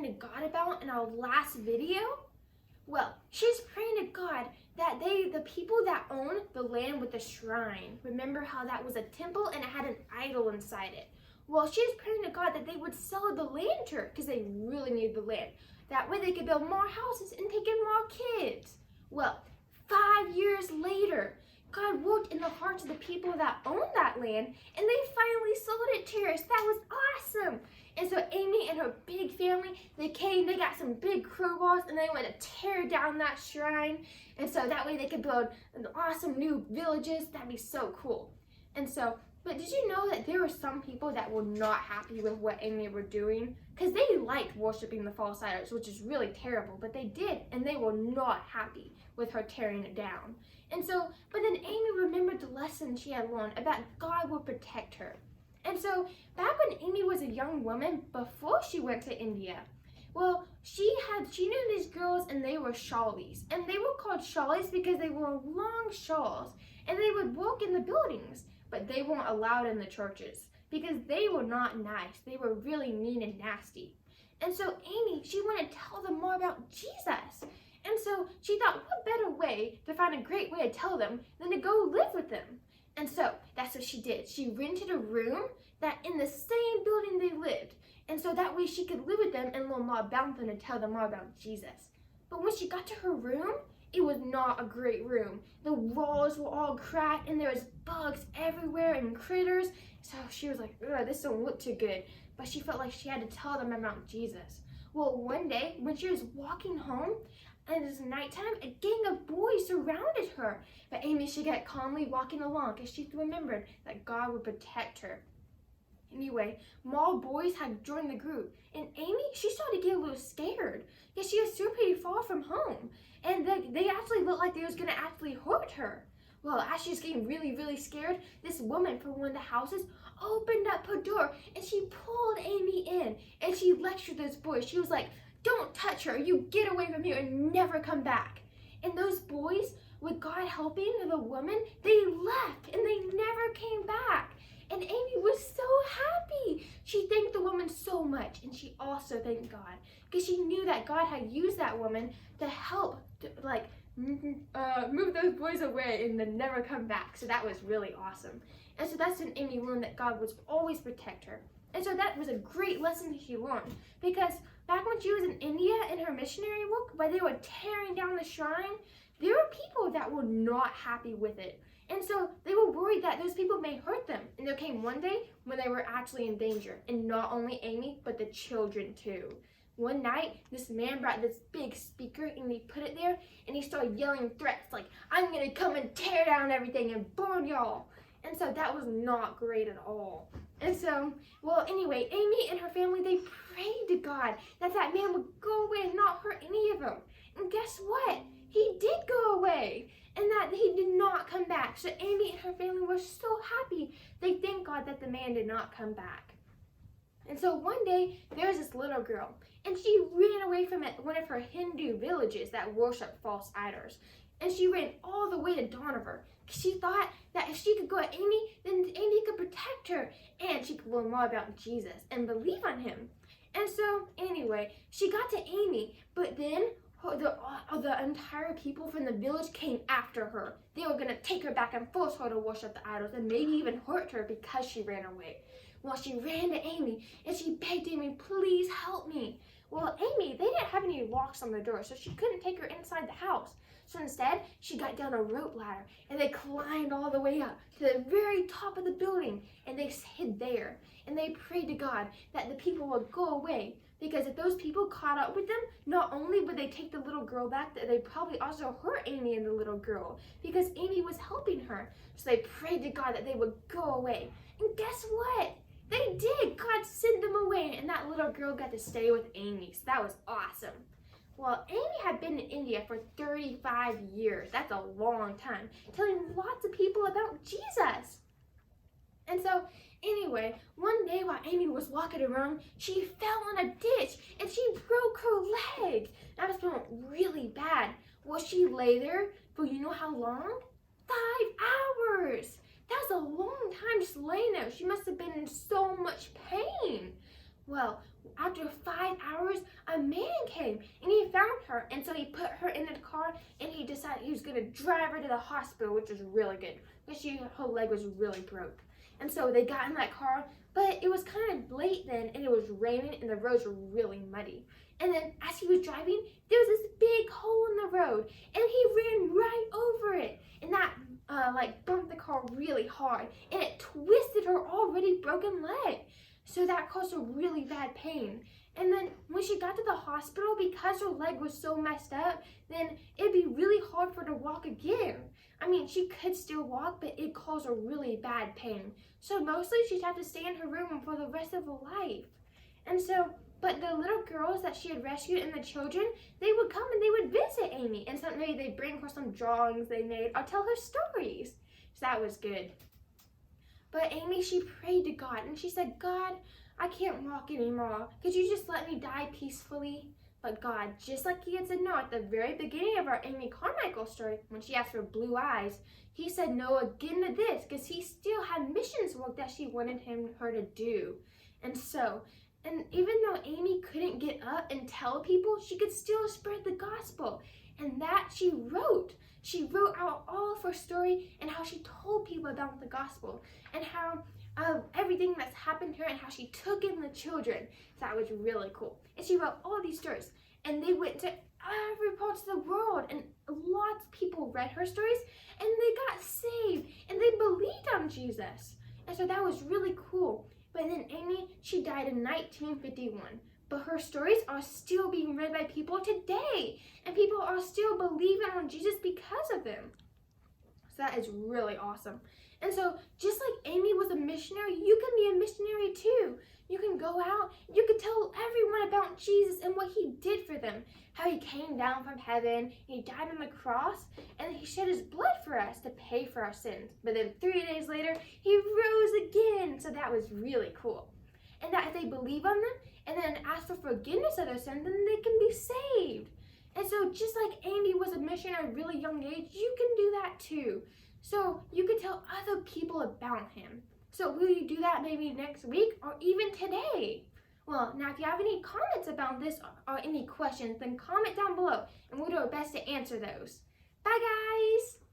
praying to God about in our last video? Well, she's praying to God that the people that own the land with the shrine, remember how that was a temple and it had an idol inside it? Well, she's praying to God that they would sell the land to her because they really need the land. That way they could build more houses and take in more kids. Well, 5 years later, God worked in the hearts of the people that own that land, and they finally sold it to her. So that was awesome. And so Amy and her big family, they got some big crowbars, and they went to tear down that shrine. And so that way they could build an awesome new villages. That'd be so cool. And so, but did you know that there were some people that were not happy with what Amy were doing? Because they liked worshiping the false idols, which is really terrible, but they did, and they were not happy with her tearing it down. And so, but then Amy remembered the lesson she had learned about God would protect her. And so, back when Amy was a young woman, before she went to India, well, she knew these girls, and they were shawlies. And they were called shawlies because they wore long shawls, and they would walk in the buildings, but they weren't allowed in the churches because they were not nice. They were really mean and nasty. And so Amy, she wanted to tell them more about Jesus. And so she thought, what better way to find a great way to tell them than to go live with them? And so that's what she did. She rented a room that in the same building they lived. And so that way she could live with them and learn more about them and tell them more about Jesus. But when she got to her room, it was not a great room. The walls were all cracked and there was bugs everywhere and critters. So she was like, ugh, this don't look too good. But she felt like she had to tell them about Jesus. Well, one day when she was walking home, and it was nighttime, a gang of boys surrounded her. But Amy, she got calmly walking along because she remembered that God would protect her. Anyway, more boys had joined the group. And Amy, she started to get a little scared because she was still pretty far from home. And they actually looked like they was going to actually hurt her. Well, as she was getting really, really scared, this woman from one of the houses opened up her door and she pulled Amy in. And she lectured those boys. She was like, don't touch her. You get away from here and never come back. And those boys, with God helping the woman, they left and they never came back. And Amy was so happy. She thanked the woman so much. And she also thanked God because she knew that God had used that woman to help move those boys away and then never come back. So that was really awesome. And so that's when Amy learned that God would always protect her. And so that was a great lesson that she learned because back when she was in India in her missionary work, where they were tearing down the shrine, there were people that were not happy with it. And so they were worried that those people may hurt them. And there came one day when they were actually in danger. And not only Amy, but the children too. One night, this man brought this big speaker and he put it there and he started yelling threats like, I'm gonna come and tear down everything and burn y'all. And so that was not great at all. And so, well, anyway, Amy and her family, they prayed to God that that man would go away and not hurt any of them. And guess what? He did go away and that he did not come back. So Amy and her family were so happy. They thanked God that the man did not come back. And so one day, there was this little girl and she ran away from one of her Hindu villages that worship false idols. And she ran all the way to Donover. She thought that if she could go at Amy, then Amy could protect her and she could learn more about Jesus and believe on him. And so, anyway, she got to Amy, but then the entire people from the village came after her. They were going to take her back and force her to worship the idols and maybe even hurt her because she ran away. Well, she ran to Amy and she begged Amy, please help me. Well, Amy, they didn't have any locks on the door, so she couldn't take her inside the house. So instead, she got down a rope ladder and they climbed all the way up to the very top of the building and they hid there. And they prayed to God that the people would go away because if those people caught up with them, not only would they take the little girl back, they probably also hurt Amy and the little girl because Amy was helping her. So they prayed to God that they would go away. And guess what? They did. God sent them away and that little girl got to stay with Amy. So that was awesome. Well, Amy had been in India for 35 years. That's a long time. Telling lots of people about Jesus. And so, anyway, one day while Amy was walking around, she fell in a ditch and she broke her leg. That was feeling really bad. Well, she lay there for you know how long? 5 hours. That was a long time just laying there. She must have been in so much pain. Well, after 5 hours, a man came and he found her. And so he put her in the car and he decided he was going to drive her to the hospital, which was really good because her leg was really broke. And so they got in that car, but it was kind of late then and it was raining and the roads were really muddy. And then as he was driving, there was this big hole in the road and he ran right over it. And that bumped the car really hard and it twisted her already broken leg. So that caused her really bad pain. And then when she got to the hospital, because her leg was so messed up, then it'd be really hard for her to walk again. I mean, she could still walk, but it caused her really bad pain. So mostly she'd have to stay in her room for the rest of her life. And so, but the little girls that she had rescued and the children, they would come and they would visit Amy. And maybe they'd bring her some drawings they made or tell her stories. So that was good. But Amy, she prayed to God and she said, God, I can't walk anymore. Could you just let me die peacefully? But God, just like he had said no at the very beginning of our Amy Carmichael story, when she asked for blue eyes, he said no again to this because he still had missions work that she wanted her to do. And even though Amy couldn't get up and tell people, she could still spread the gospel. And that she wrote. She wrote out all of her story and how she told people about the gospel and how everything that's happened to her and how she took in the children. So that was really cool. And she wrote all these stories and they went to every part of the world and lots of people read her stories and they got saved and they believed on Jesus. And so that was really cool. But then Amy, she died in 1951. But her stories are still being read by people today. And people are still believing on Jesus because of them. So that is really awesome. And so just like Amy was a missionary, you can be a missionary too. You can go out, you can tell everyone about Jesus and what he did for them. How he came down from heaven, he died on the cross, and he shed his blood for us to pay for our sins. But then 3 days later, he rose again. So that was really cool. And that if they believe on them and then ask for forgiveness of their sins, then they can be saved. And so just like Amy was a missionary at a really young age, you can do that too. So you can tell other people about him. So will you do that maybe next week or even today? Well, now if you have any comments about this or any questions, then comment down below and we'll do our best to answer those. Bye guys!